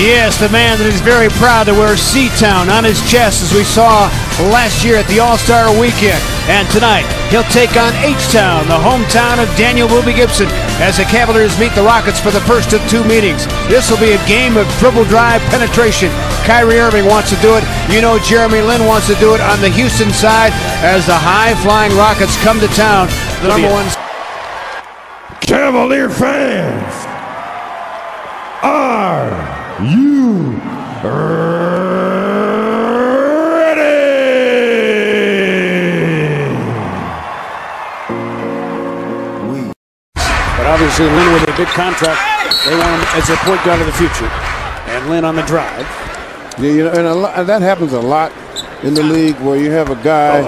Yes, the man that is very proud to wear C-Town on his chest, as we saw last year at the All-Star Weekend. And tonight, he'll take on H-Town, the hometown of Daniel Boobie Gibson, as the Cavaliers meet the Rockets for the first of two meetings. This will be a game of dribble drive penetration. Kyrie Irving wants to do it. You know Jeremy Lin wants to do it on the Houston side as the high-flying Rockets come to town. The number one Cavalier fans, are you ready? But obviously Lin with a big contract, they want him as their point guard of the future. And Lin on the drive. Yeah, you know, and that happens a lot in the league where you have a guy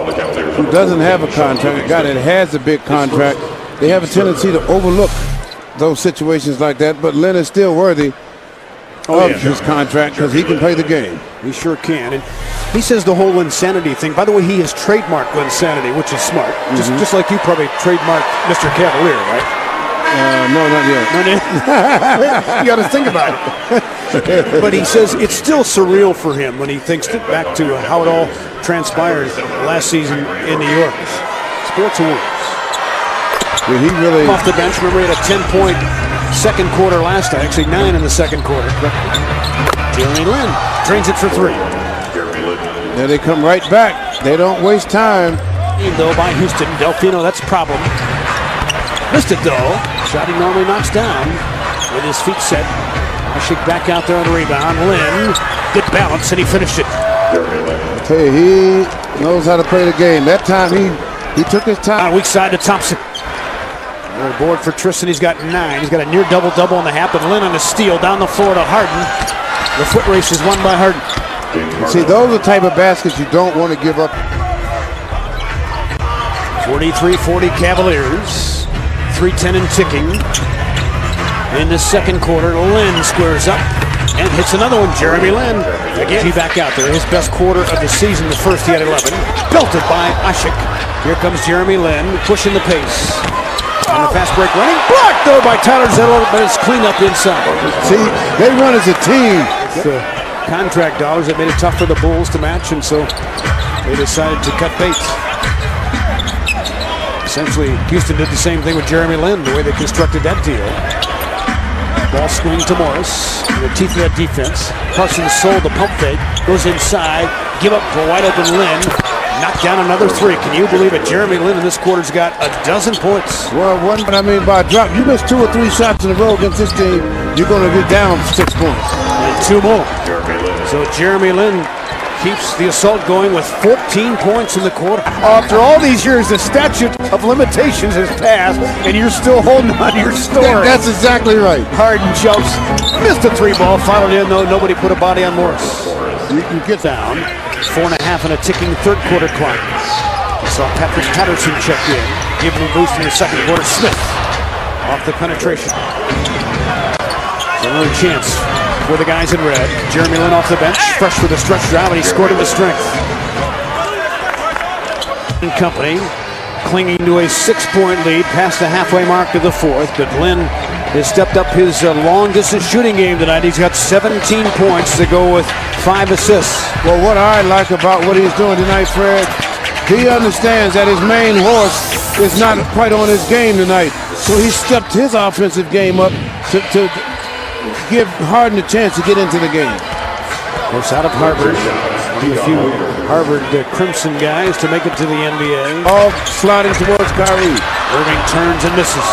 who doesn't have a contract, a guy that has a big contract. They have a tendency to overlook those situations like that, but Lin is still worthy of his contract because he can play the game. He sure can. And he says the whole insanity thing. By the way, he has trademarked insanity, which is smart. Just like you probably trademarked Mr. Cavalier, right? No, not yet. You got to think about it. But he says it's still surreal for him when he thinks back to how it all transpired last season in New York. Sports awards. Yeah, he really off the bench. Remember, he had a 10-point second quarter last time. Actually, 9 in the second quarter. Jeremy Lin drains it for 3. Yeah, they come right back. They don't waste time. Though by Houston, Delfino, that's a problem. Missed it though. Shot he normally knocks down with his feet set. Ashik back out there on the rebound. Lin, good balance, and he finished it. I tell you, he knows how to play the game. That time he took his time. On weak side to Thompson. Board for Tristan. He's got 9. He's got a near double-double on the half, and Lin on the steal down the floor to Harden. The foot race is won by Harden. See, those are the type of baskets you don't want to give up. 43-40 Cavaliers. 3:10 and ticking. In the second quarter, Lin squares up and hits another one. Jeremy Lin. Again, he back out there. His best quarter of the season. The first he had 11. Belted by Ashik. Here comes Jeremy Lin pushing the pace. And the fast break running. Blocked though by Tyler Zeller, but it's clean up inside. See, they run as a team. The contract dollars that made it tough for the Bulls to match, and so they decided to cut bait. Essentially, Houston did the same thing with Jeremy Lin, the way they constructed that deal. Ball swing to Morris. In the teeth of that defense. Parsons sold the pump fake. Goes inside. Give up for wide open Lin. Knock down another 3. Can you believe it? Jeremy Lin in this quarter's got a dozen points. Well, but I mean by a drop. You miss 2 or 3 shots in a row against this team, you're going to get down 6 points. And 2 more. So Jeremy Lin keeps the assault going with 14 points in the quarter. After all these years, the statute of limitations has passed, and you're still holding on to your story. That's exactly right. Harden jumps, missed a 3 ball, fouled in, though nobody put a body on Morris. You can get down. 4.5 and a ticking third quarter clock. We saw Patrick Patterson check in, give him a boost in the second quarter. Smith off the penetration. Another chance for the guys in red. Jeremy Lin off the bench, fresh with a stretch drive, and he scored it with strength. Company clinging to a 6-point lead past the halfway mark of the fourth, but Lin has stepped up his long-distance shooting game tonight. He's got 17 points to go with 5 assists. Well, what I like about what he's doing tonight, Fred, he understands that his main horse is not quite on his game tonight. So he stepped his offensive game up to give Harden a chance to get into the game. Of course, out of Harvard, a few Harvard Crimson guys to make it to the NBA. All sliding towards Kyrie. Irving turns and misses.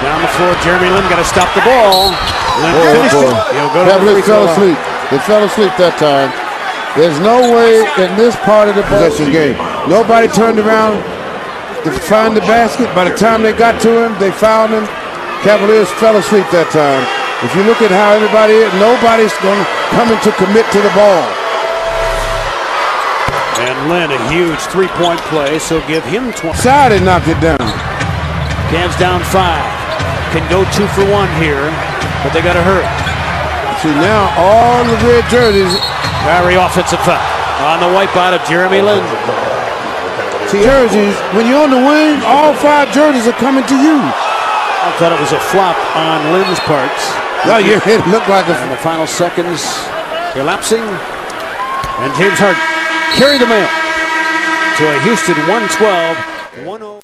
Down the floor, Jeremy Lin got to stop the ball. Lin finished it. He'll go to the free throw line. They fell asleep that time. There's no way in this part of the possession game. Nobody turned around to find the basket. By the time they got to him, they found him. Cavaliers fell asleep that time. If you look at how everybody is, nobody's going to come in to commit to the ball. And Lin, a huge 3-point play, so give him 20. Side and knocked it down. Cavs down 5. Can go 2 for 1 here, but they got to hurry. See, now all the red jerseys. Kyrie offensive foul on the wipeout of Jeremy Lin. See, jerseys, when you're on the wing, all 5 jerseys are coming to you. I thought it was a flop on Lin's part. Well, your head looked like And the final seconds elapsing. And James Harden carry the mail to a Houston 112. 1-0.